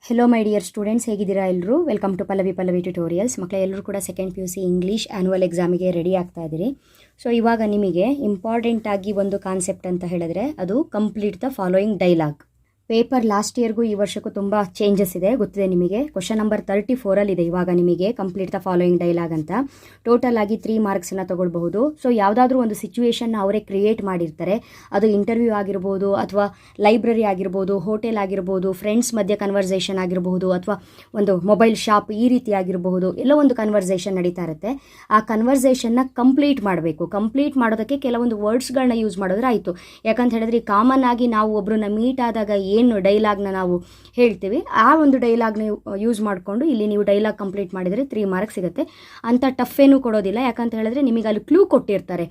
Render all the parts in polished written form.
Hello my dear students, ಹೇಗಿದ್ದೀರಾ ಎಲ್ಲರೂ? Welcome to Pallavi tutorials. ಮಕ್ಕಳ ಎಲ್ಲರೂ ಕೂಡ ಸೆಕೆಂಡ್ PUC ಇಂಗ್ಲೀಷ್ ಆ್ಯನ್ಯುವಲ್ ಎಕ್ಸಾಮಿಗೆ ರೆಡಿ ಆಗ್ತಾ ಇದ್ದೀರಿ. ಸೊ ಇವಾಗ ನಿಮಗೆ ಇಂಪಾರ್ಟೆಂಟ್ ಆಗಿ ಒಂದು ಕಾನ್ಸೆಪ್ಟ್ ಅಂತ ಹೇಳಿದ್ರೆ ಅದು complete the following dialogue. Paper last ಇಯರ್ಗೂ ಈ ವರ್ಷಕ್ಕೂ ತುಂಬ ಚೇಂಜಸ್ ಇದೆ, ಗೊತ್ತಿದೆ ನಿಮಗೆ. ಕ್ವಶನ್ ನಂಬರ್ 34 ಇದೆ ಇವಾಗ ನಿಮಗೆ ಕಂಪ್ಲೀಟ್ ದ ಫಾಲೋಯಿಂಗ್ ಡೈಲಾಗ್ ಅಂತ. ಟೋಟಲ್ ಆಗಿ 3 ಮಾರ್ಕ್ಸನ್ನು ತಗೊಳ್ಬಹುದು. ಸೊ ಯಾವುದಾದ್ರೂ ಒಂದು ಸಿಚುವೇಶನ್ನ ಅವರೇ ಕ್ರಿಯೇಟ್ ಮಾಡಿರ್ತಾರೆ. ಅದು ಇಂಟರ್ವ್ಯೂ ಆಗಿರ್ಬೋದು, ಅಥವಾ ಲೈಬ್ರರಿ ಆಗಿರ್ಬೋದು, ಹೋಟೆಲ್ ಆಗಿರ್ಬೋದು, ಫ್ರೆಂಡ್ಸ್ ಮಧ್ಯೆ ಕನ್ವರ್ಸೇಷನ್ ಆಗಿರಬಹುದು, ಅಥವಾ ಒಂದು ಮೊಬೈಲ್ ಶಾಪ್, ಈ ರೀತಿ ಆಗಿರಬಹುದು. ಎಲ್ಲೋ ಒಂದು ಕನ್ವರ್ಸೇಷನ್ ನಡೀತಾ ಇರುತ್ತೆ. ಆ ಕನ್ವರ್ಸೇಷನ್ನ ಕಂಪ್ಲೀಟ್ ಮಾಡಬೇಕು. ಕಂಪ್ಲೀಟ್ ಮಾಡೋದಕ್ಕೆ ಕೆಲವೊಂದು ವರ್ಡ್ಸ್ಗಳನ್ನ ಯೂಸ್ ಮಾಡಿದ್ರೆ ಆಯಿತು. ಯಾಕಂತ ಹೇಳಿದ್ರೆ ಕಾಮನ್ ಆಗಿ ನಾವು ಒಬ್ಬರನ್ನ ಮೀಟ್ ಆದಾಗ ಏನು ಡೈಲಾಗ್ನ ನಾವು ಹೇಳ್ತೀವಿ, ಆ ಒಂದು ಡೈಲಾಗ್ನ ಯೂಸ್ ಮಾಡಿಕೊಂಡು ಇಲ್ಲಿ ನೀವು ಡೈಲಾಗ್ ಕಂಪ್ಲೀಟ್ ಮಾಡಿದರೆ 3 ಮಾರ್ಕ್ಸ್ ಸಿಗುತ್ತೆ. ಅಂಥ ಟಫ್ ಏನೂ ಕೊಡೋದಿಲ್ಲ. ಯಾಕಂತ ಹೇಳಿದ್ರೆ ನಿಮಗೆ ಅಲ್ಲಿ ಕ್ಲೂ ಕೊಟ್ಟಿರ್ತಾರೆ.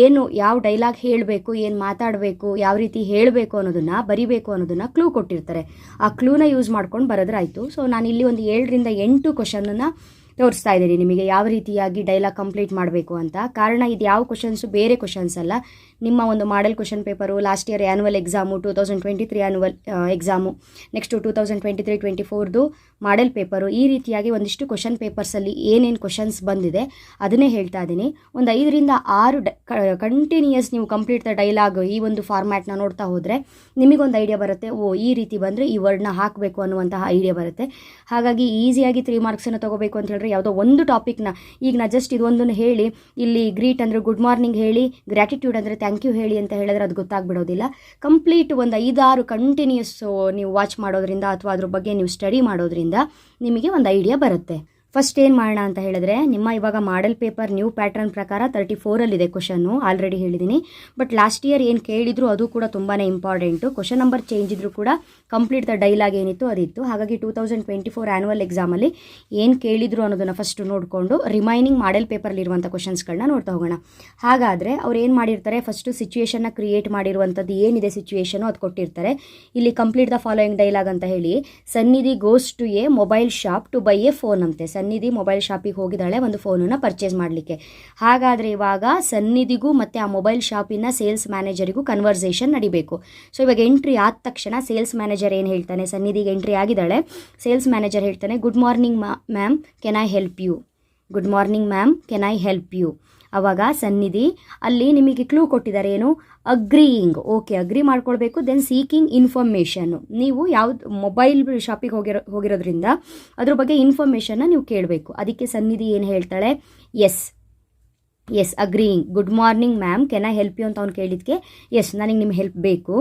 ಏನು ಯಾವ ಡೈಲಾಗ್ ಹೇಳಬೇಕು, ಏನು ಮಾತಾಡಬೇಕು, ಯಾವ ರೀತಿ ಹೇಳಬೇಕು ಅನ್ನೋದನ್ನು, ಬರಿಬೇಕು ಅನ್ನೋದನ್ನು ಕ್ಲೂ ಕೊಟ್ಟಿರ್ತಾರೆ. ಆ ಕ್ಲೂನ ಯೂಸ್ ಮಾಡ್ಕೊಂಡು ಬರೆದ್ರೆ ಆಯಿತು. ಸೊ ನಾನು ಇಲ್ಲಿ ಒಂದು 7ರಿಂದ 8 ಕ್ವಶನನ್ನು ತೋರಿಸ್ತಾ ಇದ್ದೀನಿ ನಿಮಗೆ ಯಾವ ರೀತಿಯಾಗಿ ಡೈಲಾಗ್ ಕಂಪ್ಲೀಟ್ ಮಾಡಬೇಕು ಅಂತ. ಕಾರಣ ಇದು ಯಾವ ಕ್ವಶನ್ಸು ಬೇರೆ ಕ್ವಶನ್ಸ್ ಅಲ್ಲ, ನಿಮ್ಮ ಒಂದು model question paper, last year annual exam, 2023 annual exam, next 2023-24 model paper, ಈ ರೀತಿಯಾಗಿ ಒಂದಿಷ್ಟು ಕ್ವಶನ್ ಪೇಪರ್ಸಲ್ಲಿ ಏನೇನು ಕ್ವಶನ್ಸ್ ಬಂದಿದೆ ಅದನ್ನೇ ಹೇಳ್ತಾ ಇದ್ದೀನಿ. ಒಂದು 5ರಿಂದ 6 ಕಂಟಿನ್ಯೂಯಸ್ ನೀವು ಕಂಪ್ಲೀಟ್ ದ ಡೈಲಾಗ್ ಈ ಒಂದು ಫಾರ್ಮ್ಯಾಟ್ನ ನೋಡ್ತಾ ಹೋದರೆ ನಿಮಗೊಂದು ಐಡಿಯಾ ಬರುತ್ತೆ. ಈ ರೀತಿ ಬಂದರೆ ಈ ವರ್ಡ್ನ ಹಾಕಬೇಕು ಅನ್ನುವಂತಹ ಐಡಿಯಾ ಬರುತ್ತೆ. ಹಾಗಾಗಿ ಈಸಿಯಾಗಿ 3 ಮಾರ್ಕ್ಸನ್ನು ತೊಗೋಬೇಕು ಅಂತ ಹೇಳಿದ್ರೆ ಯಾವುದೋ ಒಂದು ಟಾಪಿಕ್ನ, ಈಗ ನಾ ಜಸ್ಟ್ ಇದೊಂದನ್ನು ಹೇಳಿ ಇಲ್ಲಿ ಗ್ರೀಟ್ ಅಂದರೆ ಗುಡ್ ಮಾರ್ನಿಂಗ್ ಹೇಳಿ, ಗ್ರ್ಯಾಟಿಟ್ಯೂಡ್ ಅಂದರೆ ಥ್ಯಾಂಕ್ ಯು ಹೇಳಿ ಅಂತ ಹೇಳಿದ್ರೆ ಅದು ಗೊತ್ತಾಗ್ಬಿಡೋದಿಲ್ಲ. ಕಂಪ್ಲೀಟ್ ಒಂದು 5-6 ಕಂಟಿನ್ಯೂಸ್ ನೀವು ವಾಚ್ ಮಾಡೋದ್ರಿಂದ ಅಥವಾ ಅದ್ರ ಬಗ್ಗೆ ನೀವು ಸ್ಟಡಿ ಮಾಡೋದ್ರಿಂದ ನಿಮಗೆ ಒಂದು ಐಡಿಯಾ ಬರುತ್ತೆ. ಫಸ್ಟ್ ಏನು ಮಾಡೋಣ ಅಂತ ಹೇಳಿದ್ರೆ, ನಿಮ್ಮ ಇವಾಗ ಮಾಡೆಲ್ ಪೇಪರ್ ನ್ಯೂ ಪ್ಯಾಟ್ರನ್ ಪ್ರಕಾರ 34 ಕ್ವಶನ್ನು ಆಲ್ರೆಡಿ ಹೇಳಿದ್ದೀನಿ. ಬಟ್ ಲಾಸ್ಟ್ ಇಯರ್ ಏನು ಕೇಳಿದ್ರು ಅದು ಕೂಡ ತುಂಬಾ ಇಂಪಾರ್ಟೆಂಟು. ಕ್ವಶನ್ ನಂಬರ್ ಚೇಂಜ್ ಇದ್ರೂ ಕೂಡ ಕಂಪ್ಲೀಟ್ ದ ಡೈಲಾಗ್ ಏನಿತ್ತು ಅದಿತ್ತು. ಹಾಗಾಗಿ 2024 ಆ್ಯನ್ಯುವಲ್ ಎಕ್ಸಾಮಲ್ಲಿ ಏನು ಕೇಳಿದ್ರು ಅನ್ನೋದನ್ನು ಫಸ್ಟು ನೋಡಿಕೊಂಡು ರಿಮೈನಿಂಗ್ ಮಾಡೆಲ್ ಪೇಪರ್ಲಿರುವಂಥ ಕ್ವಶನ್ಸ್ಗಳನ್ನ ನೋಡ್ತಾ ಹೋಗೋಣ. ಹಾಗಾದರೆ ಅವ್ರು ಏನು ಮಾಡಿರ್ತಾರೆ, ಫಸ್ಟು ಸಿಚುವೇಶನ್ನ ಕ್ರಿಯೇಟ್ ಮಾಡಿರುವಂಥದ್ದು ಏನಿದೆ ಸಿಚುವೇಶನು ಅದು ಕೊಟ್ಟಿರ್ತಾರೆ. ಇಲ್ಲಿ ಕಂಪ್ಲೀಟ್ ದ ಫಾಲೋಯಿಂಗ್ ಡೈಲಾಗ್ ಅಂತ ಹೇಳಿ, Sannidhi goes to a mobile shop to buy a phone ಅಂತೆ. ಸನ್ನಿಧಿ ಮೊಬೈಲ್ ಶಾಪಿಗೆ ಹೋಗಿದ್ದಾಳೆ ಒಂದು ಫೋನನ್ನು ಪರ್ಚೇಸ್ ಮಾಡಲಿಕ್ಕೆ. ಹಾಗಾದರೆ ಇವಾಗ ಸನ್ನಿಧಿಗೂ ಮತ್ತು ಆ ಮೊಬೈಲ್ ಶಾಪಿನ ಸೇಲ್ಸ್ ಮ್ಯಾನೇಜರಿಗೂ ಕನ್ವರ್ಸೇಷನ್ ನಡಿಬೇಕು. ಸೊ ಇವಾಗ ಎಂಟ್ರಿ ಆದ ತಕ್ಷಣ ಸೇಲ್ಸ್ ಮ್ಯಾನೇಜರ್ ಏನು ಹೇಳ್ತಾನೆ, ಸನ್ನಿಧಿಗೆ ಎಂಟ್ರಿ ಆಗಿದ್ದಾಳೆ, ಸೇಲ್ಸ್ ಮ್ಯಾನೇಜರ್ ಹೇಳ್ತಾನೆ, good morning ma'am, can I help you? Good morning ma'am, can I help you? ಆವಾಗ ಸನ್ನಿಧಿ ಅಲ್ಲಿ ನಿಮಗೆ ಕ್ಲೂ ಕೊಟ್ಟಿದ್ದಾರೆ, ಏನು? ಅಗ್ರೀಯಿಂಗ್. ಓಕೆ, ಅಗ್ರಿ ಮಾಡ್ಕೊಳ್ಬೇಕು. ದೆನ್ ಸೀಕಿಂಗ್ ಇನ್ಫಾರ್ಮೇಷನ್ನು. ನೀವು ಯಾವ್ದು ಮೊಬೈಲ್ ಶಾಪಿಗೆ ಹೋಗಿರೋದ್ರಿಂದ ಅದ್ರ ಬಗ್ಗೆ ಇನ್ಫಾರ್ಮೇಷನ್ನ ನೀವು ಕೇಳಬೇಕು. ಅದಕ್ಕೆ ಸನ್ನಿಧಿ ಏನು ಹೇಳ್ತಾಳೆ, yes agreeing. Good morning ma'am, can I help you ಅಂತ ಅವ್ನು ಕೇಳಿದ್ಕೆ ಎಸ್, ನನಗೆ ನಿಮ್ಮ ಹೆಲ್ಪ್ ಬೇಕು.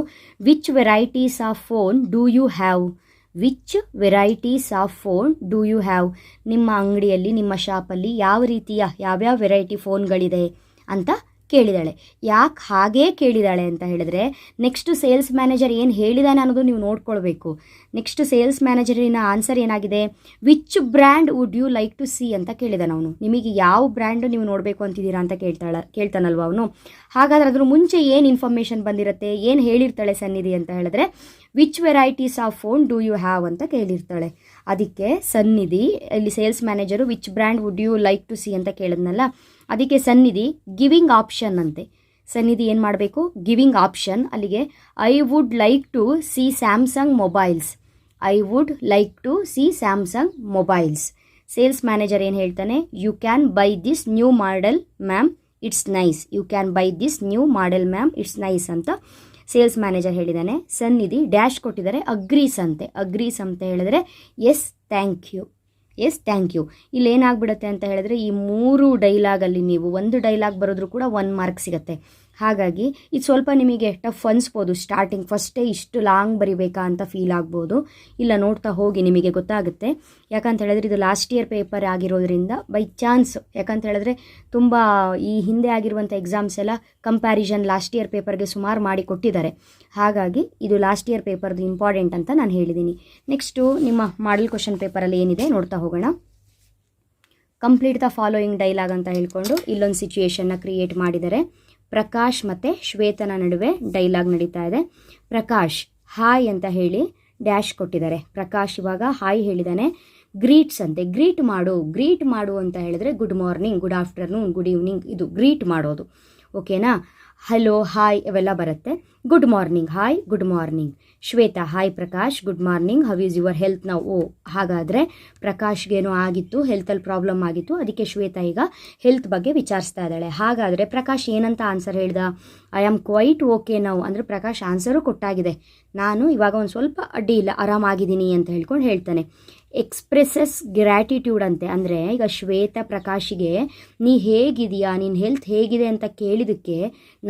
Which varieties of phone do you have? Which varieties of phone do you have? ನಿಮ್ಮ ಅಂಗಡಿಯಲ್ಲಿ, ನಿಮ್ಮ ಶಾಪಲ್ಲಿ ಯಾವ್ಯಾವ ವೆರೈಟಿ ಫೋನ್ಗಳಿದೆ ಅಂತ ಕೇಳಿದಾಳೆ. ಯಾಕೆ ಹಾಗೇ ಕೇಳಿದಾಳೆ ಅಂತ ಹೇಳಿದ್ರೆ, ನೆಕ್ಸ್ಟ್ ಸೇಲ್ಸ್ ಮ್ಯಾನೇಜರ್ ಏನು ಹೇಳಿದಾನೆ ಅನ್ನೋದು ನೀವು ನೋಡ್ಕೊಳ್ಬೇಕು. ನೆಕ್ಸ್ಟ್ ಸೇಲ್ಸ್ ಮ್ಯಾನೇಜರಿನ ಆನ್ಸರ್ ಏನಾಗಿದೆ, which brand would you like to see ಅಂತ ಕೇಳಿದಾನೆ ಅವನು. ನಿಮಗೆ ಯಾವ ಬ್ರ್ಯಾಂಡು ನೀವು ನೋಡಬೇಕು ಅಂತಿದ್ದೀರಾ ಅಂತ ಕೇಳ್ತಾನಲ್ವ ಅವನು. ಹಾಗಾದ್ರೆ ಅದ್ರ ಮುಂಚೆ ಏನು ಇನ್ಫಾರ್ಮೇಷನ್ ಬಂದಿರುತ್ತೆ, ಏನು ಹೇಳಿರ್ತಾಳೆ ಸನ್ನಿಧಿ ಅಂತ ಹೇಳಿದ್ರೆ, which varieties of phone do you have ಅಂತ ಕೇಳಿರ್ತಾಳೆ. ಅದಕ್ಕೆ ಸನ್ನಿಧಿ ಇಲ್ಲಿ sales manager which brand would you like to see ಅಂತ ಕೇಳಿದ್ನಲ್ಲ, ಅದಕ್ಕೆ ಸನ್ನಿಧಿ ಗಿವಿಂಗ್ ಆಪ್ಷನ್ ಅಂತೆ. ಸನ್ನಿಧಿ ಏನು ಮಾಡಬೇಕು, ಗಿವಿಂಗ್ ಆಪ್ಷನ್. ಅಲ್ಲಿಗೆ I would like to see Samsung mobiles. I would like to see Samsung mobiles. Sales manager ಏನು ಹೇಳ್ತಾನೆ, you can buy this new model ma'am, it's nice. You can buy this new model ma'am, it's nice ಅಂತ sales manager ಹೇಳಿದ್ದಾನೆ. Sannidhi dash ಕೊಟ್ಟಿದ್ದಾರೆ, agrees ಅಂತೆ. Agrees ಅಂತ ಹೇಳಿದ್ರೆ yes thank you, yes thank you. ಇಲ್ಲಿ ಏನಾಗ್ಬಿಡುತ್ತೆ ಅಂತ ಹೇಳಿದ್ರೆ, ಈ 3 ಡೈಲಾಗಲ್ಲಿ ನೀವು ಒಂದು ಡೈಲಾಗ್ ಬರೋದ್ರೂ ಕೂಡ 1 ಮಾರ್ಕ್ ಸಿಗುತ್ತೆ. ಹಾಗಾಗಿ ಇದು ಸ್ವಲ್ಪ ನಿಮಗೆ ಟಫ್ ಅನಿಸ್ಬೋದು. ಸ್ಟಾರ್ಟಿಂಗ್ ಫಸ್ಟೇ ಇಷ್ಟು ಲಾಂಗ್ ಬರಿಬೇಕಾ ಅಂತ ಫೀಲ್ ಆಗ್ಬೋದು. ಇಲ್ಲ, ನೋಡ್ತಾ ಹೋಗಿ ನಿಮಗೆ ಗೊತ್ತಾಗುತ್ತೆ. ಯಾಕಂತ ಹೇಳಿದ್ರೆ ಇದು ಲಾಸ್ಟ್ ಇಯರ್ ಪೇಪರ್ ಆಗಿರೋದ್ರಿಂದ ಬೈ ಚಾನ್ಸ್, ಯಾಕಂತ ಹೇಳಿದ್ರೆ ತುಂಬ ಈ ಹಿಂದೆ ಆಗಿರುವಂಥ ಎಕ್ಸಾಮ್ಸ್ ಎಲ್ಲ ಕಂಪ್ಯಾರಿಸನ್ ಲಾಸ್ಟ್ ಇಯರ್ ಪೇಪರ್ಗೆ ಸುಮಾರು ಮಾಡಿ ಕೊಟ್ಟಿದ್ದಾರೆ. ಹಾಗಾಗಿ ಇದು ಲಾಸ್ಟ್ ಇಯರ್ ಪೇಪರ್ದು ಇಂಪಾರ್ಟೆಂಟ್ ಅಂತ ನಾನು ಹೇಳಿದ್ದೀನಿ. ನೆಕ್ಸ್ಟು ನಿಮ್ಮ ಮಾಡೆಲ್ ಕ್ವಶನ್ ಪೇಪರಲ್ಲಿ ಏನಿದೆ ನೋಡ್ತಾ ಹೋಗೋಣ. ಕಂಪ್ಲೀಟ್ ದ ಫಾಲೋಯಿಂಗ್ ಡೈಲಾಗ್ ಅಂತ ಹೇಳ್ಕೊಂಡು ಇಲ್ಲೊಂದು ಸಿಚುಯೇಷನ್ನ ಕ್ರಿಯೇಟ್ ಮಾಡಿದ್ದಾರೆ. ಪ್ರಕಾಶ್ ಮತ್ತು ಶ್ವೇತನ ನಡುವೆ ಡೈಲಾಗ್ ನಡೀತಾ ಇದೆ. ಪ್ರಕಾಶ್ ಹಾಯ್ ಅಂತ ಹೇಳಿ ಡ್ಯಾಶ್ ಕೊಟ್ಟಿದ್ದಾರೆ. ಪ್ರಕಾಶ್ ಇವಾಗ ಹಾಯ್ ಹೇಳಿದ್ದಾನೆ. ಗ್ರೀಟ್ಸ್ ಅಂತೆ, ಗ್ರೀಟ್ ಮಾಡು ಅಂತ ಹೇಳಿದ್ರೆ good morning, good afternoon, good evening, ಇದು ಗ್ರೀಟ್ ಮಾಡೋದು. ಓಕೆನಾ? ಹಲೋ, ಹಾಯ್ ಇವೆಲ್ಲ ಬರುತ್ತೆ. Good morning, hi good morning. Shweta, hi Prakash, good morning, how is your health ನಾವು. ಓ, ಹಾಗಾದರೆ ಪ್ರಕಾಶ್ಗೇನೋ ಆಗಿತ್ತು, ಹೆಲ್ತಲ್ಲಿ ಪ್ರಾಬ್ಲಮ್ ಆಗಿತ್ತು, ಅದಕ್ಕೆ ಶ್ವೇತಾ ಈಗ ಹೆಲ್ತ್ ಬಗ್ಗೆ ವಿಚಾರಿಸ್ತಾ ಇದ್ದಾಳೆ. ಹಾಗಾದರೆ ಪ್ರಕಾಶ್ ಏನಂತ ಆನ್ಸರ್ ಹೇಳ್ದ? ಐ ಆಮ್ ಕ್ವೈಟ್ ಓಕೆ ನಾವು, ಅಂದರೆ ಪ್ರಕಾಶ್ ಆನ್ಸರು ಕೊಟ್ಟಾಗಿದೆ, ನಾನು ಇವಾಗ ಒಂದು ಸ್ವಲ್ಪ ಅಡ್ಡಿ ಇಲ್ಲ, ಆರಾಮಾಗಿದ್ದೀನಿ ಅಂತ ಹೇಳ್ಕೊಂಡು ಹೇಳ್ತಾನೆ. ಎಕ್ಸ್ಪ್ರೆಸಸ್ ಗ್ರ್ಯಾಟಿಟ್ಯೂಡ್ ಅಂತೆ, ಅಂದರೆ ಈಗ ಶ್ವೇತಾ ಪ್ರಕಾಶಿಗೆ ನೀ ಹೇಗಿದೆಯಾ, ನಿನ್ನ ಹೆಲ್ತ್ ಹೇಗಿದೆ ಅಂತ ಕೇಳಿದ್ದಕ್ಕೆ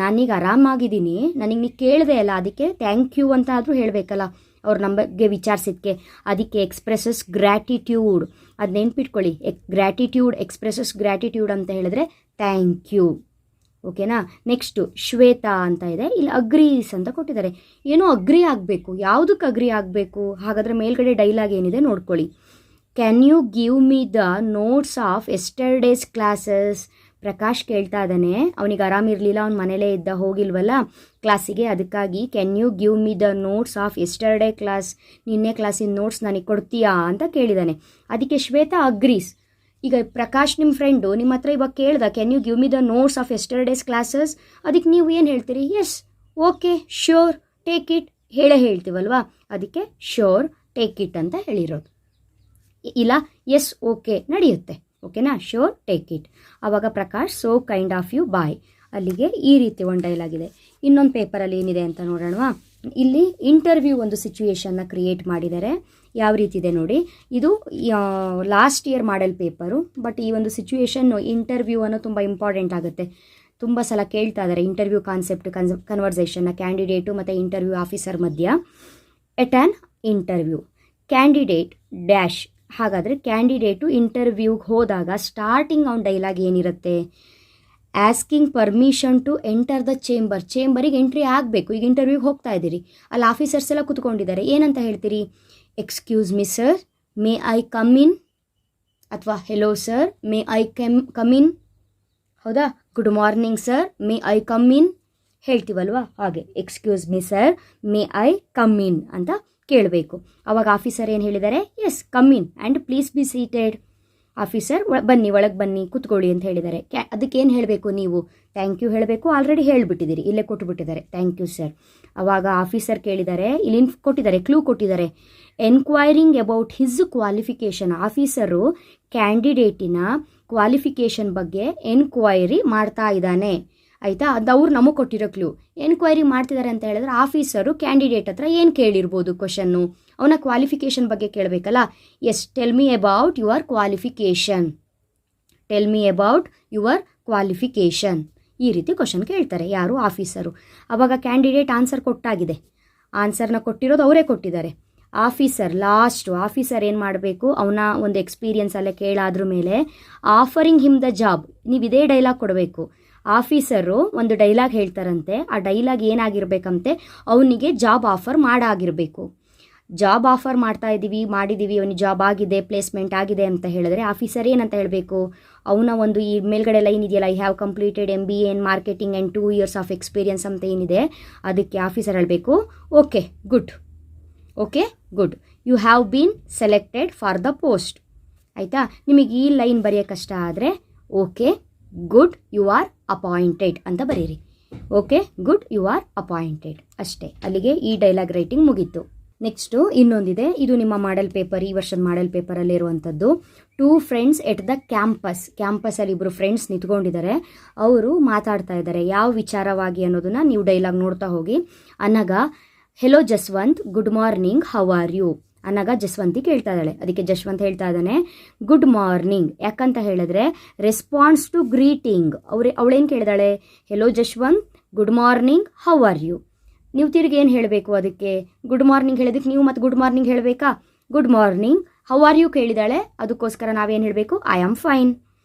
ನಾನೀಗ ಆರಾಮಾಗಿದ್ದೀನಿ, ನನಗೆ ನೀ ಕೇಳಿದೆ ಅಲ್ಲ, ಅದಕ್ಕೆ ಥ್ಯಾಂಕ್ ಯು ಅಂತ ಆದರೂ ಹೇಳಬೇಕಲ್ಲ ಅವ್ರು ನಮ್ಮ ಬಗ್ಗೆ ವಿಚಾರಿಸಿದ್ದಕ್ಕೆ. ಅದಕ್ಕೆ ಎಕ್ಸ್ಪ್ರೆಸಸ್ ಗ್ರ್ಯಾಟಿಟ್ಯೂಡ್, ಅದು ನೆನ್ಪಿಟ್ಕೊಳ್ಳಿ. ಗ್ರ್ಯಾಟಿಟ್ಯೂಡ್, ಎಕ್ಸ್ಪ್ರೆಸಸ್ ಗ್ರ್ಯಾಟಿಟ್ಯೂಡ್ ಅಂತ ಹೇಳಿದ್ರೆ ಥ್ಯಾಂಕ್ ಯು. ಓಕೆನಾ. ನೆಕ್ಸ್ಟು ಶ್ವೇತಾ ಅಂತ ಇದೆ, ಇಲ್ಲಿ ಅಗ್ರೀಸ್ ಅಂತ ಕೊಟ್ಟಿದ್ದಾರೆ. ಏನೋ ಅಗ್ರಿ ಆಗಬೇಕು, ಯಾವುದಕ್ಕೆ ಅಗ್ರಿ ಆಗಬೇಕು? ಹಾಗಾದರೆ ಮೇಲ್ಗಡೆ ಡೈಲಾಗ್ ಏನಿದೆ ನೋಡ್ಕೊಳ್ಳಿ. Can you give me the notes of yesterday's classes? Prakash ಕೇಳ್ತಾ ಇದ್ದಾನೆ, ಅವನಿಗೆ ಆರಾಮಿರಲಿಲ್ಲ, ಅವ್ನ ಮನೇಲೇ ಇದ್ದ, ಹೋಗಿಲ್ವಲ್ಲ ಕ್ಲಾಸಿಗೆ, ಅದಕ್ಕಾಗಿ can you give me the notes of yesterday class, ನಿನ್ನೆ ಕ್ಲಾಸಿನ ನೋಟ್ಸ್ ನನಗೆ ಕೊಡ್ತೀಯಾ ಅಂತ ಕೇಳಿದ್ದಾನೆ. ಅದಕ್ಕೆ ಶ್ವೇತಾ ಅಗ್ರೀಸ್. ಈಗ ಪ್ರಕಾಶ್ ನಿಮ್ಮ ಫ್ರೆಂಡು ನಿಮ್ಮ ಹತ್ರ ಇವಾಗ ಕೇಳ್ದ, can you give me the notes of yesterday's classes? ಅದಕ್ಕೆ ನೀವು ಏನು ಹೇಳ್ತೀರಿ? Yes, okay, sure, take it ಹೇಳ್ತೀವಲ್ವಾ, ಅದಕ್ಕೆ ಶ್ಯೂರ್, ಟೇಕ್ ಇಟ್ ಅಂತ ಹೇಳಿರೋದು. ಇಲ್ಲ ಎಸ್, ಓಕೆ ನಡೆಯುತ್ತೆ. ಓಕೆನಾ, ಶ್ಯೂರ್, ಟೇಕ್ ಇಟ್. ಆವಾಗ Prakash, so kind of you, bye. ಅಲ್ಲಿಗೆ ಈ ರೀತಿ ಒಂದು ಡೈಲಾಗ್ ಇದೆ. ಇನ್ನೊಂದು ಪೇಪರಲ್ಲಿ ಏನಿದೆ ಅಂತ ನೋಡೋಣವಾ. ಇಲ್ಲಿ ಇಂಟರ್ವ್ಯೂ ಒಂದು ಸಿಚುವೇಶನ್ನ ಕ್ರಿಯೇಟ್ ಮಾಡಿದ್ದಾರೆ. ಯಾವ ರೀತಿ ಇದೆ ನೋಡಿ. ಇದು last year model paper, but ಈ ಒಂದು ಸಿಚುವೇಶನ್ನು ಇಂಟರ್ವ್ಯೂ ಅನ್ನೋ ತುಂಬ ಇಂಪಾರ್ಟೆಂಟ್ ಆಗುತ್ತೆ. ತುಂಬ ಸಲ ಕೇಳ್ತಾ ಇದ್ದಾರೆ ಇಂಟರ್ವ್ಯೂ ಕಾನ್ಸೆಪ್ಟ್, ಕನ್ವರ್ಸೇಷನ್ನ ಕ್ಯಾಂಡಿಡೇಟು ಮತ್ತು ಇಂಟರ್ವ್ಯೂ ಆಫೀಸರ್ ಮಧ್ಯ. At an interview candidate dash. ಹಾಗಾದರೆ ಕ್ಯಾಂಡಿಡೇಟು ಇಂಟರ್ವ್ಯೂಗೆ ಹೋದಾಗ ಸ್ಟಾರ್ಟಿಂಗ್ ಅವ್ನ ಡೈಲಾಗ್ ಏನಿರುತ್ತೆ? Asking permission to enter the chamber. ಚೇಂಬರಿಗೆ ಎಂಟ್ರಿ ಆಗಬೇಕು. ಈಗ ಇಂಟರ್ವ್ಯೂಗೆ ಹೋಗ್ತಾ ಇದ್ದೀರಿ, ಅಲ್ಲಿ ಆಫೀಸರ್ಸ್ ಎಲ್ಲ ಕೂತ್ಕೊಂಡಿದ್ದಾರೆ, ಏನಂತ ಹೇಳ್ತೀರಿ? Excuse me sir, may I come in? ಅಥವಾ hello sir, may I come in? ಹೌದಾ? Good morning sir, may I come in ಹೇಳ್ತೀವಲ್ವಾ, ಹಾಗೆ excuse me sir, may I come in ಅಂತ ಕೇಳಬೇಕು. ಅವಾಗ ಆಫೀಸರ್ ಏನು ಹೇಳಿದ್ದಾರೆ? Yes, come in and please be seated. Officer ಬನ್ನಿ, ಒಳಗೆ ಬನ್ನಿ, ಕೂತ್ಕೊಳ್ಳಿ ಅಂತ ಹೇಳಿದ್ದಾರೆ. ಅದಕ್ಕೆ ಏನು ಹೇಳಬೇಕು ನೀವು? ಥ್ಯಾಂಕ್ ಯು ಹೇಳಬೇಕು. ಆಲ್ರೆಡಿ ಹೇಳಿಬಿಟ್ಟಿದ್ದೀರಿ, ಇಲ್ಲೇ ಕೊಟ್ಟುಬಿಟ್ಟಿದ್ದಾರೆ, ಥ್ಯಾಂಕ್ ಯು ಸರ್. ಅವಾಗ ಆಫೀಸರ್ ಕೇಳಿದ್ದಾರೆ, ಇಲ್ಲಿ ಕೊಟ್ಟಿದ್ದಾರೆ, ಕ್ಲೂ ಕೊಟ್ಟಿದ್ದಾರೆ, enquiring about his qualification. Officer ಕ್ಯಾಂಡಿಡೇಟಿನ ಕ್ವಾಲಿಫಿಕೇಷನ್ ಬಗ್ಗೆ ಎನ್ಕ್ವೈರಿ ಮಾಡ್ತಾ ಇದ್ದಾನೆ, ಆಯಿತಾ? ಅದು ಅವ್ರು ನಮಗೆ ಕೊಟ್ಟಿರೋ ಕ್ಲೂ. ಎನ್ಕ್ವೈರಿ ಮಾಡ್ತಿದ್ದಾರೆ ಅಂತ ಹೇಳಿದ್ರೆ ಆಫೀಸರು ಕ್ಯಾಂಡಿಡೇಟ್ ಹತ್ರ ಏನು ಕೇಳಿರ್ಬೋದು ಕ್ವಶನ್ನು? ಅವನ ಕ್ವಾಲಿಫಿಕೇಷನ್ ಬಗ್ಗೆ ಕೇಳಬೇಕಲ್ಲ. Yes, tell me about your qualification, tell me about your qualification, ಈ ರೀತಿ ಕ್ವಶನ್ ಕೇಳ್ತಾರೆ ಯಾರು? ಆಫೀಸರು. ಆವಾಗ ಕ್ಯಾಂಡಿಡೇಟ್ ಆನ್ಸರ್ ಕೊಟ್ಟಾಗಿದೆ, ಆನ್ಸರ್ನ ಕೊಟ್ಟಿರೋದು ಅವರೇ ಕೊಟ್ಟಿದ್ದಾರೆ. ಆಫೀಸರ್ ಏನು ಮಾಡಬೇಕು? ಅವನ ಒಂದು ಎಕ್ಸ್ಪೀರಿಯನ್ಸಲ್ಲೇ ಕೇಳಾದ್ರ ಮೇಲೆ ಆಫರಿಂಗ್ ಹಿಮ್ ದ ಜಾಬ್, ನೀವು ಇದೇ ಡೈಲಾಗ್ ಕೊಡಬೇಕು. ಆಫೀಸರು ಒಂದು ಡೈಲಾಗ್ ಹೇಳ್ತಾರಂತೆ, ಆ ಡೈಲಾಗ್ ಏನಾಗಿರ್ಬೇಕಂತೆ? ಅವನಿಗೆ ಜಾಬ್ ಆಫರ್ ಮಾಡಾಗಿರಬೇಕು. ಜಾಬ್ ಆಫರ್ ಮಾಡಿದ್ದೀವಿ, ಅವನಿಗೆ ಜಾಬ್ ಆಗಿದೆ, ಪ್ಲೇಸ್ಮೆಂಟ್ ಆಗಿದೆ ಅಂತ ಹೇಳಿದ್ರೆ ಆಫೀಸರ್ ಏನಂತ ಹೇಳಬೇಕು? ಅವನ ಒಂದು ಈ ಮೇಲ್ಗಡೆ ಲೈನ್ ಇದೆಯಲ್ಲ, I have completed MBA in marketing and 2 years of experience ಅಂತ ಏನಿದೆ, ಅದಕ್ಕೆ ಆಫೀಸರ್ ಹೇಳಬೇಕು, okay good, you have been selected for the post. ಆಯಿತಾ? ನಿಮಗೆ ಈ ಲೈನ್ ಬರೆಯೋ ಕಷ್ಟ ಆದರೆ okay good you are appointed ಅಂತ ಬರೀರಿ. Okay good you are appointed ಅಷ್ಟೇ. ಅಲ್ಲಿಗೆ ಈ ಡೈಲಾಗ್ ರೈಟಿಂಗ್ ಮುಗೀತು. ನೆಕ್ಸ್ಟು ಇನ್ನೊಂದಿದೆ, ಇದು ನಿಮ್ಮ ಮಾಡೆಲ್ ಪೇಪರ್, ಈ ವರ್ಷದ ಮಾಡೆಲ್ ಪೇಪರಲ್ಲಿ ಇರುವಂಥದ್ದು. 2 friends ಎಟ್ ದ ಕ್ಯಾಂಪಸಲ್ಲಿ ಇಬ್ಬರು ಫ್ರೆಂಡ್ಸ್ ನಿಂತ್ಕೊಂಡಿದ್ದಾರೆ, ಅವರು ಮಾತಾಡ್ತಾ ಇದ್ದಾರೆ. ಯಾವ ವಿಚಾರವಾಗಿ ಅನ್ನೋದನ್ನ ನೀವು ಡೈಲಾಗ್ ನೋಡ್ತಾ ಹೋಗಿ. Anaga, hello Jaswant, good morning, how are you? Anaga Jaswanti ಕೇಳ್ತಾ ಇದ್ದಾಳೆ, ಅದಕ್ಕೆ ಜಸ್ವಂತ್ ಹೇಳ್ತಾ ಇದ್ದಾನೆ ಗುಡ್ ಮಾರ್ನಿಂಗ್. ಯಾಕಂತ ಹೇಳಿದ್ರೆ ರೆಸ್ಪಾನ್ಸ್ ಟು ಗ್ರೀಟಿಂಗ್. ಅವಳೇನು ಕೇಳಿದಾಳೆ? Hello Jaswant, good morning, how are you? ನೀವು ತಿರುಗಿ ಏನು ಹೇಳಬೇಕು ಅದಕ್ಕೆ? ಗುಡ್ ಮಾರ್ನಿಂಗ್ ಹೇಳೋದಕ್ಕೆ ನೀವು ಮತ್ತೆ ಗುಡ್ ಮಾರ್ನಿಂಗ್ ಹೇಳಬೇಕಾ? Good morning, how are you ಕೇಳಿದಾಳೆ, ಅದಕ್ಕೋಸ್ಕರ ನಾವೇನು ಹೇಳಬೇಕು? I am fine.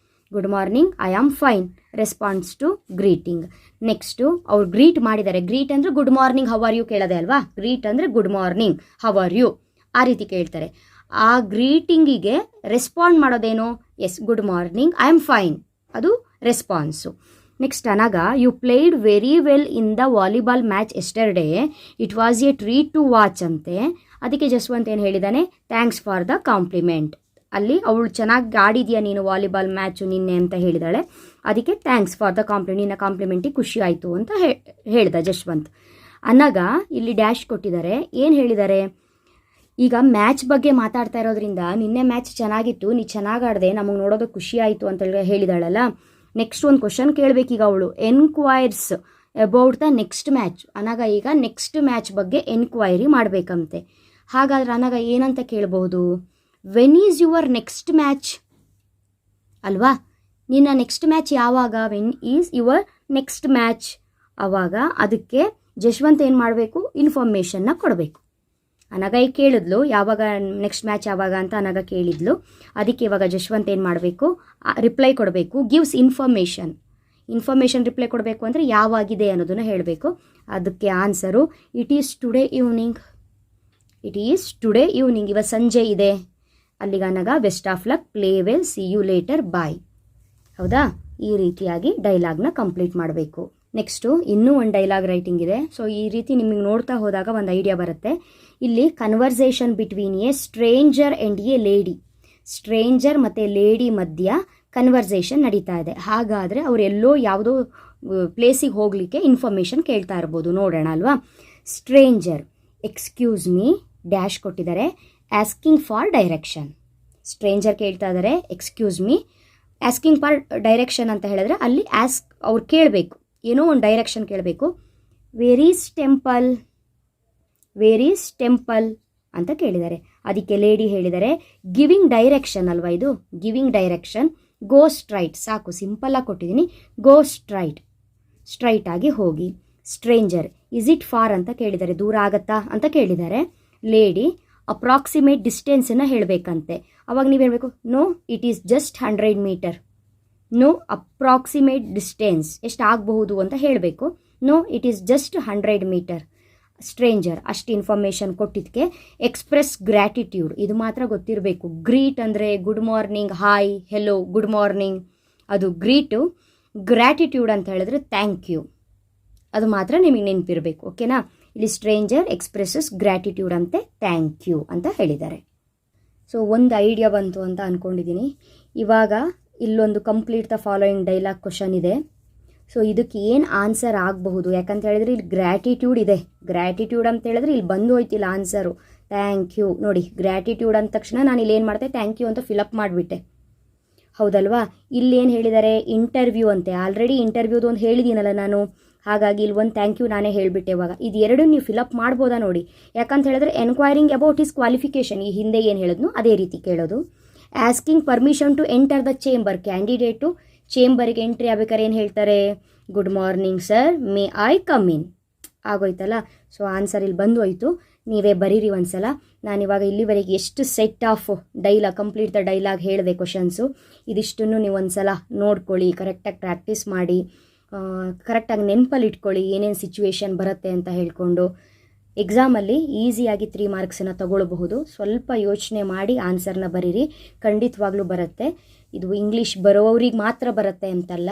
Good morning, I am fine, response to greeting. Next ಅವ್ರು ಗ್ರೀಟ್ ಮಾಡಿದ್ದಾರೆ. ಗ್ರೀಟ್ ಅಂದರೆ good morning how are you ಕೇಳೋದೆ ಅಲ್ವಾ? ಗ್ರೀಟ್ ಅಂದರೆ good morning how are you ಆ ರೀತಿ ಕೇಳ್ತಾರೆ. ಆ ಗ್ರೀಟಿಂಗಿಗೆ ರೆಸ್ಪಾಂಡ್ ಮಾಡೋದೇನು? Yes, good morning, I am fine, ಅದು response. Next Anaga, you played very well in the volleyball match yesterday, it was a treat to watch ಅಂತೆ. ಅದಕ್ಕೆ ಜಸ್ವಂತ್ ಏನು ಹೇಳಿದ್ದಾನೆ? Thanks for the compliment. ಅಲ್ಲಿ ಅವಳು ಚೆನ್ನಾಗಿ ಆಡಿದ್ಯಾ ನೀನು ವಾಲಿಬಾಲ್ ಮ್ಯಾಚು ನಿನ್ನೆ ಅಂತ ಹೇಳಿದಾಳೆ, ಅದಕ್ಕೆ ಥ್ಯಾಂಕ್ಸ್ ಫಾರ್ ದ ಕಾಂಪ್ಲಿಮೆಂಟ್, ನಿನ್ನ ಕಾಂಪ್ಲಿಮೆಂಟಿಗೆ ಖುಷಿ ಆಯಿತು ಅಂತ ಹೇಳ್ದ ಜಸ್ವಂತ್. ಅನಗ ಇಲ್ಲಿ ಡ್ಯಾಶ್ ಕೊಟ್ಟಿದ್ದಾರೆ. ಏನು ಹೇಳಿದ್ದಾರೆ, ಈಗ ಮ್ಯಾಚ್ ಬಗ್ಗೆ ಮಾತಾಡ್ತಾ ಇರೋದ್ರಿಂದ ನಿನ್ನೆ ಮ್ಯಾಚ್ ಚೆನ್ನಾಗಿತ್ತು, ನೀ ಚೆನ್ನಾಗಿ ಆಡಿದೆ, ನಮಗೆ ನೋಡೋದಕ್ಕೆ ಖುಷಿ ಆಯಿತು ಅಂತ ಹೇಳಿದಾಳಲ್ಲ. ನೆಕ್ಸ್ಟ್ ಒಂದು ಕ್ವಶನ್ ಕೇಳಬೇಕೀಗ ಅವಳು. ಎನ್ಕ್ವೈರ್ಸ್ ಅಬೌಟ್ ದ ನೆಕ್ಸ್ಟ್ ಮ್ಯಾಚ್. ಅನಗ ಈಗ ನೆಕ್ಸ್ಟ್ ಮ್ಯಾಚ್ ಬಗ್ಗೆ ಎನ್ಕ್ವೈರಿ ಮಾಡಬೇಕಂತೆ. ಹಾಗಾದ್ರೆ ಅನಗ ಏನಂತ ಕೇಳ್ಬೋದು, when is your next match ಅಲ್ವಾ, ನಿನ್ನ ನೆಕ್ಸ್ಟ್ ಮ್ಯಾಚ್ ಯಾವಾಗ, when is your next match. ಆವಾಗ ಅದಕ್ಕೆ ಜಶ್ವಂತ್ ಏನು ಮಾಡಬೇಕು, ಇನ್ಫಾರ್ಮೇಷನ್ನ ಕೊಡಬೇಕು. ಅನಗ ಈಗ ಕೇಳಿದ್ಲು ಯಾವಾಗ ನೆಕ್ಸ್ಟ್ ಮ್ಯಾಚ್ ಯಾವಾಗ ಅಂತ ಅನಗ ಕೇಳಿದ್ಲು. ಅದಕ್ಕೆ ಇವಾಗ ಜಶ್ವಂತ್ ಏನು ಮಾಡಬೇಕು, ರಿಪ್ಲೈ ಕೊಡಬೇಕು. ಗಿವ್ಸ್ ಇನ್ಫಾರ್ಮೇಷನ್ ರಿಪ್ಲೈ ಕೊಡಬೇಕು ಅಂದರೆ ಯಾವಾಗಿದೆ ಅನ್ನೋದನ್ನು ಹೇಳಬೇಕು. ಅದಕ್ಕೆ answer it is today evening. ಇವಾಗ ಸಂಜೆ ಇದೆ. ಅಲ್ಲಿಗೆ Anaga best of luck, play well, see you later, bye. ಹೌದಾ, ಈ ರೀತಿಯಾಗಿ ಡೈಲಾಗ್ನ ಕಂಪ್ಲೀಟ್ ಮಾಡಬೇಕು. ನೆಕ್ಸ್ಟು ಇನ್ನೂ ಒಂದು ಡೈಲಾಗ್ ರೈಟಿಂಗ್ ಇದೆ. ಸೊ ಈ ರೀತಿ ನಿಮಗೆ ನೋಡ್ತಾ ಹೋದಾಗ ಒಂದು ಐಡಿಯಾ ಬರುತ್ತೆ. ಇಲ್ಲಿ conversation between A stranger and A lady. Stranger ಮತ್ತು ಲೇಡಿ ಮಧ್ಯ ಕನ್ವರ್ಸೇಷನ್ ನಡೀತಾ ಇದೆ. ಹಾಗಾದರೆ ಅವರೆಲ್ಲೋ ಯಾವುದೋ ಪ್ಲೇಸಿಗೆ ಹೋಗಲಿಕ್ಕೆ ಇನ್ಫಾರ್ಮೇಷನ್ ಕೇಳ್ತಾ ಇರ್ಬೋದು. ನೋಡೋಣ ಅಲ್ವಾ. ಸ್ಟ್ರೇಂಜರ್, ಎಕ್ಸ್ಕ್ಯೂಸ್ ಮೀ, ಡ್ಯಾಶ್ ಕೊಟ್ಟಿದ್ದಾರೆ, ಆಸ್ಕಿಂಗ್ ಫಾರ್ ಡೈರೆಕ್ಷನ್. ಸ್ಟ್ರೇಂಜರ್ ಕೇಳ್ತಾ ಇದ್ದಾರೆ, excuse me, asking for direction ಅಂತ ಹೇಳಿದ್ರೆ ಅಲ್ಲಿ ಅವ್ರು ಕೇಳಬೇಕು, ಏನೋ ಒಂದು ಡೈರೆಕ್ಷನ್ ಕೇಳಬೇಕು. ವೇರ್ ಈಸ್ ಟೆಂಪಲ್ ಅಂತ ಕೇಳಿದ್ದಾರೆ. ಅದಕ್ಕೆ ಲೇಡಿ ಹೇಳಿದ್ದಾರೆ, ಗಿವಿಂಗ್ ಡೈರೆಕ್ಷನ್ ಅಲ್ವಾ ಇದು, ಗಿವಿಂಗ್ ಡೈರೆಕ್ಷನ್, ಗೋ ಸ್ಟ್ರೈಟ್. ಸಾಕು, ಸಿಂಪಲ್ಲಾಗಿ ಕೊಟ್ಟಿದ್ದೀನಿ, ಗೋ ಸ್ಟ್ರೈಟ್ ಆಗಿ ಹೋಗಿ. ಸ್ಟ್ರೇಂಜರ್, ಇಸ್ ಇಟ್ ಫಾರ್ ಅಂತ ಕೇಳಿದ್ದಾರೆ, ದೂರ ಆಗತ್ತಾ ಅಂತ ಕೇಳಿದ್ದಾರೆ. ಲೇಡಿ ಅಪ್ರಾಕ್ಸಿಮೇಟ್ ಡಿಸ್ಟೆನ್ಸನ್ನು ಹೇಳಬೇಕಂತೆ. ಅವಾಗ ನೀವು ಹೇಳಬೇಕು, no it is just 100 metre. No approximate distance ಎಷ್ಟು ಆಗಬಹುದು ಅಂತ ಹೇಳಬೇಕು. No it is just 100 metre. Stranger ಅಷ್ಟು ಇನ್ಫಾರ್ಮೇಷನ್ ಕೊಟ್ಟಿದ್ದಕ್ಕೆ ಎಕ್ಸ್ಪ್ರೆಸ್ ಗ್ರ್ಯಾಟಿಟ್ಯೂಡ್, ಇದು ಮಾತ್ರ ಗೊತ್ತಿರಬೇಕು. ಗ್ರೀಟ್ ಅಂದರೆ good morning, hi, hello, good morning, ಅದು ಗ್ರೀಟು. ಗ್ರ್ಯಾಟಿಟ್ಯೂಡ್ ಅಂತ ಹೇಳಿದ್ರೆ ಥ್ಯಾಂಕ್ ಯು, ಅದು ಮಾತ್ರ ನಿಮಗೆ ನೆನಪಿರಬೇಕು. ಓಕೆನಾ. ಇಲ್ಲಿ ಸ್ಟ್ರೇಂಜರ್ ಎಕ್ಸ್ಪ್ರೆಸಸ್ ಗ್ರ್ಯಾಟಿಟ್ಯೂಡ್ ಅಂತೆ ಥ್ಯಾಂಕ್ ಯು ಅಂತ ಹೇಳಿದ್ದಾರೆ. ಸೊ ಒಂದು ಐಡಿಯಾ ಬಂತು ಅಂತ ಅಂದ್ಕೊಂಡಿದ್ದೀನಿ. ಇವಾಗ ಇಲ್ಲೊಂದು complete the following dialogue question ಇದೆ. ಸೊ ಇದಕ್ಕೆ ಏನು ಆನ್ಸರ್ ಆಗಬಹುದು, ಯಾಕಂತ ಹೇಳಿದ್ರೆ ಇಲ್ಲಿ ಗ್ರ್ಯಾಟಿಟ್ಯೂಡ್ ಇದೆ. ಗ್ರ್ಯಾಟಿಟ್ಯೂಡ್ ಅಂತ ಹೇಳಿದ್ರೆ ಇಲ್ಲಿ ಬಂದು ಹೋಯ್ತಿಲ್ಲ ಆನ್ಸರು, ಥ್ಯಾಂಕ್ ಯು. ನೋಡಿ, ಗ್ರ್ಯಾಟಿಟ್ಯೂಡ್ ಅಂದ ತಕ್ಷಣ ನಾನು ಇಲ್ಲಿ ಏನು ಮಾಡ್ತೆ, ಥ್ಯಾಂಕ್ ಯು ಅಂತ ಫಿಲಪ್ ಮಾಡಿಬಿಟ್ಟೆ. ಹೌದಲ್ವಾ. ಇಲ್ಲೇನು ಹೇಳಿದ್ದಾರೆ, ಇಂಟರ್ವ್ಯೂ ಅಂತೆ. ಆಲ್ರೆಡಿ ಇಂಟರ್ವ್ಯೂದು ಒಂದು ಹೇಳಿದ್ದೀನಲ್ಲ ನಾನು, ಹಾಗಾಗಿ ಇಲ್ಲಿ ಒಂದು ಥ್ಯಾಂಕ್ ಯು ನಾನೇ ಹೇಳಿಬಿಟ್ಟೆ. ಇವಾಗ ಇದು ಎರಡು ನೀವು ಫಿಲಪ್ ಮಾಡ್ಬೋದಾ ನೋಡಿ. ಯಾಕಂತ ಹೇಳಿದ್ರೆ ಎನ್ಕ್ವೈರಿಂಗ್ ಅಬೌಟ್ ಹಿಸ್ ಕ್ವಾಲಿಫಿಕೇಷನ್, ಈ ಹಿಂದೆ ಏನು ಹೇಳಿದ್ನು ಅದೇ ರೀತಿ ಕೇಳೋದು. Asking permission to enter the chamber, candidate ಚೇಂಬರ್ಗೆ ಎಂಟ್ರಿ ಆಗ್ಬೇಕಾದ್ರೆ ಏನು ಹೇಳ್ತಾರೆ, good morning sir, may I come in. ಆಗೋಯ್ತಲ್ಲ. ಸೊ ಆನ್ಸರ್ ಇಲ್ಲಿ ಬಂದು ಹೋಯ್ತು. ನೀವೇ ಬರೀರಿ ಒಂದ್ಸಲ. ನಾನಿವಾಗ ಇಲ್ಲಿವರೆಗೆ ಎಷ್ಟು set of complete the dialogue ಹೇಳಿದೆ ಕ್ವಶನ್ಸು, ಇದಿಷ್ಟನ್ನು ನೀವು ಒಂದ್ಸಲ ನೋಡ್ಕೊಳ್ಳಿ, ಕರೆಕ್ಟಾಗಿ ಪ್ರಾಕ್ಟೀಸ್ ಮಾಡಿ, ಕರೆಕ್ಟಾಗಿ ನೆನಪಲ್ಲಿ ಇಟ್ಕೊಳ್ಳಿ ಏನೇನು ಸಿಚುವೇಶನ್ ಬರುತ್ತೆ ಅಂತ ಹೇಳ್ಕೊಂಡು. ಎಕ್ಸಾಮಲ್ಲಿ ಈಸಿಯಾಗಿ 3 ಮಾರ್ಕ್ಸನ್ನು ತಗೊಳ್ಬಹುದು. ಸ್ವಲ್ಪ ಯೋಚನೆ ಮಾಡಿ ಆನ್ಸರ್ನ ಬರೀರಿ, ಖಂಡಿತವಾಗ್ಲೂ ಬರುತ್ತೆ. ಇದು ಇಂಗ್ಲೀಷ್ ಬರೋರಿಗೆ ಮಾತ್ರ ಬರುತ್ತೆ ಅಂತಲ್ಲ,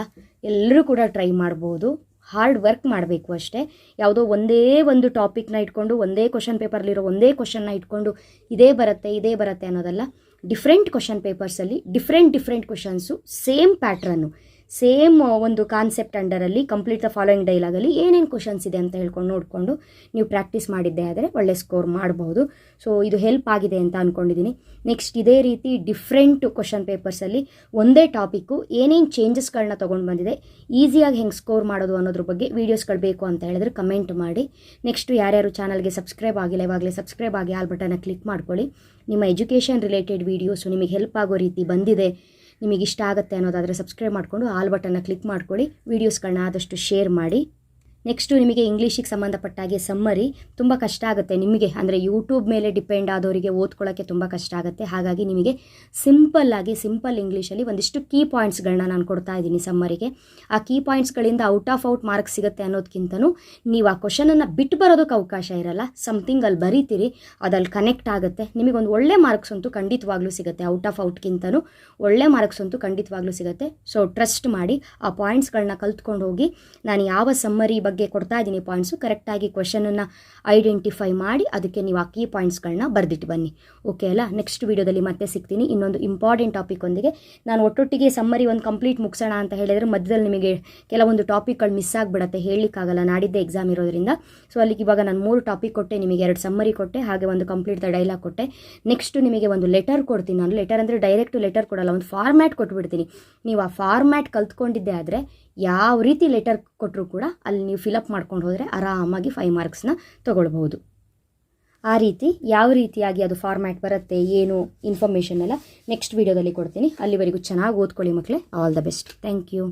ಎಲ್ಲರೂ ಕೂಡ ಟ್ರೈ ಮಾಡ್ಬೋದು. ಹಾರ್ಡ್ ವರ್ಕ್ ಮಾಡಬೇಕು ಅಷ್ಟೇ. ಯಾವುದೋ ಒಂದೇ ಒಂದು ಟಾಪಿಕ್ನ ಇಟ್ಕೊಂಡು, ಒಂದೇ ಕ್ವಶನ್ ಪೇಪರ್ಲಿರೋ ಒಂದೇ ಕ್ವಶನ್ನ ಇಟ್ಕೊಂಡು ಇದೇ ಬರುತ್ತೆ ಅನ್ನೋದಲ್ಲ. ಡಿಫ್ರೆಂಟ್ ಕ್ವಶನ್ ಪೇಪರ್ಸಲ್ಲಿ ಡಿಫ್ರೆಂಟ್ ಕ್ವಶನ್ಸು, ಸೇಮ್ ಪ್ಯಾಟ್ರನ್ನು, ಸೇಮ್ ಒಂದು ಕಾನ್ಸೆಪ್ಟ್ ಅಂಡರಲ್ಲಿ ಕಂಪ್ಲೀಟ್ ದ ಫಾಲೋಯಿಂಗ್ ಡೈಲಾಗಲ್ಲಿ ಏನೇನು ಕ್ವಶನ್ಸ್ ಇದೆ ಅಂತ ಹೇಳ್ಕೊಂಡು ನೋಡಿಕೊಂಡು ನೀವು ಪ್ರಾಕ್ಟೀಸ್ ಮಾಡಿದ್ದೆ ಆದರೆ ಒಳ್ಳೆ ಸ್ಕೋರ್ ಮಾಡಬಹುದು. ಸೊ ಇದು ಹೆಲ್ಪ್ ಆಗಿದೆ ಅಂತ ಅಂದ್ಕೊಂಡಿದ್ದೀನಿ. ನೆಕ್ಸ್ಟ್ ಇದೇ ರೀತಿ ಡಿಫ್ರೆಂಟ್ ಕ್ವಶನ್ ಪೇಪರ್ಸಲ್ಲಿ ಒಂದೇ ಟಾಪಿಕ್ಕು ಏನೇನು ಚೇಂಜಸ್ಗಳನ್ನ ತೊಗೊಂಡು ಬಂದಿದೆ, ಈಸಿಯಾಗಿ ಹೆಂಗೆ ಸ್ಕೋರ್ ಮಾಡೋದು ಅನ್ನೋದ್ರ ಬಗ್ಗೆ ವೀಡಿಯೋಸ್ಗಳು ಬೇಕು ಅಂತ ಹೇಳಿದ್ರೆ ಕಮೆಂಟ್ ಮಾಡಿ. ನೆಕ್ಸ್ಟು ಯಾರ್ಯಾರು ಚಾನಲ್ಗೆ ಸಬ್ಸ್ಕ್ರೈಬ್ ಆಗಿಲ್ಲ, ಇವಾಗಲೇ ಸಬ್ಸ್ಕ್ರೈಬ್ ಆಗಿ ಆಲ್ ಬಟನ್ನ ಕ್ಲಿಕ್ ಮಾಡ್ಕೊಳ್ಳಿ. ನಿಮ್ಮ ಎಜುಕೇಷನ್ ರಿಲೇಟೆಡ್ ವೀಡಿಯೋಸು ನಿಮಗೆ ಹೆಲ್ಪ್ ಆಗೋ ರೀತಿ ಬಂದಿದೆ, ನಿಮಗೆ ಇಷ್ಟ ಆಗುತ್ತೆ ಅನ್ನೋದಾದರೆ ಸಬ್ಸ್ಕ್ರೈಬ್ ಮಾಡಿಕೊಂಡು ಆಲ್ ಬಟನ್ನ ಕ್ಲಿಕ್ ಮಾಡ್ಕೊಳ್ಳಿ. ವೀಡಿಯೋಸ್ಗಳನ್ನ ಆದಷ್ಟು ಶೇರ್ ಮಾಡಿ. ನೆಕ್ಸ್ಟು ನಿಮಗೆ ಇಂಗ್ಲೀಷಿಗೆ ಸಂಬಂಧಪಟ್ಟಾಗೆ ಸಮ್ಮರಿ ತುಂಬ ಕಷ್ಟ ಆಗುತ್ತೆ ನಿಮಗೆ, ಅಂದರೆ ಯೂಟ್ಯೂಬ್ ಮೇಲೆ ಡಿಪೆಂಡ್ ಆದವರಿಗೆ ಓದ್ಕೊಳ್ಳೋಕ್ಕೆ ತುಂಬ ಕಷ್ಟ ಆಗುತ್ತೆ. ಹಾಗಾಗಿ ನಿಮಗೆ ಸಿಂಪಲ್ ಇಂಗ್ಲೀಷಲ್ಲಿ ಒಂದಿಷ್ಟು ಕೀ ಪಾಯಿಂಟ್ಸ್ಗಳನ್ನ ನಾನು ಕೊಡ್ತಾ ಇದ್ದೀನಿ ಸಮ್ಮರಿಗೆ. ಆ ಕೀ ಪಾಯಿಂಟ್ಸ್ಗಳಿಂದ ಔಟ್ ಮಾರ್ಕ್ಸ್ ಸಿಗುತ್ತೆ ಅನ್ನೋದಕ್ಕಿಂತನೂ ನೀವು ಆ ಕ್ವಶನನ್ನು ಬಿಟ್ಟು ಬರೋದಕ್ಕೆ ಅವಕಾಶ ಇರಲ್ಲ. ಸಮಥಿಂಗ್ ಅಲ್ಲಿ ಬರೀತೀರಿ, ಅದಲ್ಲಿ ಕನೆಕ್ಟ್ ಆಗುತ್ತೆ, ನಿಮಗೊಂದು ಒಳ್ಳೆ ಮಾರ್ಕ್ಸ್ ಅಂತೂ ಖಂಡಿತವಾಗ್ಲೂ ಸಿಗುತ್ತೆ. ಔಟ್ಗಿಂತನೂ ಒಳ್ಳೆ ಮಾರ್ಕ್ಸ್ ಅಂತೂ ಖಂಡಿತವಾಗ್ಲೂ ಸಿಗುತ್ತೆ. ಸೊ ಟ್ರಸ್ಟ್ ಮಾಡಿ, ಆ ಪಾಯಿಂಟ್ಸ್ಗಳನ್ನ ಕಲ್ತ್ಕೊಂಡು ಹೋಗಿ. ನಾನು ಯಾವ ಸಮ್ಮರಿ ಬಗ್ಗೆ ಬಗ್ಗೆ ಕೊಡ್ತಾ ಇದ್ದೀನಿ ಪಾಯಿಂಟ್ಸು. ಕರೆಕ್ಟಾಗಿ ಕ್ವೆಶನನ್ನು ಐಡೆಂಟಿಫೈ ಮಾಡಿ ಅದಕ್ಕೆ ನೀವು ಆ ಕೀ ಪಾಯಿಂಟ್ಸ್ಗಳನ್ನ ಬರೆದಿಟ್ಟು ಬನ್ನಿ. ಓಕೆ ಅಲ್ಲ? ನೆಕ್ಸ್ಟ್ ವೀಡಿಯೋದಲ್ಲಿ ಮತ್ತೆ ಸಿಗ್ತೀನಿ ಇನ್ನೊಂದು ಇಂಪಾರ್ಟೆಂಟ್ ಟಾಪಿಕ್ಕೊಂದಿಗೆ. ನಾನು ಒಟ್ಟೊಟ್ಟಿಗೆ ಸಮ್ಮರಿ ಒಂದು ಕಂಪ್ಲೀಟ್ ಮುಗಿಸೋಣ ಅಂತ ಹೇಳಿದರೆ ಮಧ್ಯದಲ್ಲಿ ನಿಮಗೆ ಕೆಲವೊಂದು ಟಾಪಿಕ್ಗಳು ಮಿಸ್ ಆಗಿಬಿಡುತ್ತೆ, ಹೇಳಲಿಕ್ಕಾಗಲ್ಲ, ನಾಡಿದ್ದೆ ಎಕ್ಸಾಮ್ ಇರೋದ್ರಿಂದ. ಸೊ ಅಲ್ಲಿಗೆ ಇವಾಗ ನಾನು 3 ಟಾಪಿಕ್ ಕೊಟ್ಟೆ, ನಿಮಗೆ 2 ಸಮ್ಮರಿ ಕೊಟ್ಟೆ, ಹಾಗೆ ಒಂದು ಕಂಪ್ಲೀಟ್ ದ ಡೈಲಾಗ್ ಕೊಟ್ಟೆ. ನೆಕ್ಸ್ಟ್ ನಿಮಗೆ ಒಂದು ಲೆಟರ್ ಕೊಡ್ತೀನಿ ನಾನು. ಲೆಟರ್ ಅಂದರೆ ಡೈರೆಕ್ಟ್ ಲೆಟರ್ ಕೊಡಲ್ಲ, ಒಂದು ಫಾರ್ಮ್ಯಾಟ್ ಕೊಟ್ಬಿಡ್ತೀನಿ. ನೀವು ಆ ಫಾರ್ಮ್ಯಾಟ್ ಕಲ್ತ್ಕೊಂಡಿದ್ದೆ ಆದರೆ ಯಾವ ರೀತಿ ಲೆಟರ್ ಕೊಟ್ಟರು ಕೂಡ ಅಲ್ಲಿ ನೀವು ಫಿಲಪ್ ಮಾಡ್ಕೊಂಡು ಹೋದರೆ ಆರಾಮಾಗಿ 5 ಮಾರ್ಕ್ಸ್ನ ತೊಗೊಳ್ಬಹುದು. ಆ ರೀತಿ ಯಾವ ರೀತಿಯಾಗಿ ಅದು ಫಾರ್ಮ್ಯಾಟ್ ಬರುತ್ತೆ, ಏನು ಇನ್ಫಾರ್ಮೇಷನ್ ಎಲ್ಲ ನೆಕ್ಸ್ಟ್ ವೀಡಿಯೋದಲ್ಲಿ ಕೊಡ್ತೀನಿ. ಅಲ್ಲಿವರೆಗೂ ಚೆನ್ನಾಗಿ ಓದ್ಕೊಳ್ಳಿ ಮಕ್ಕಳೇ. All the best. Thank you.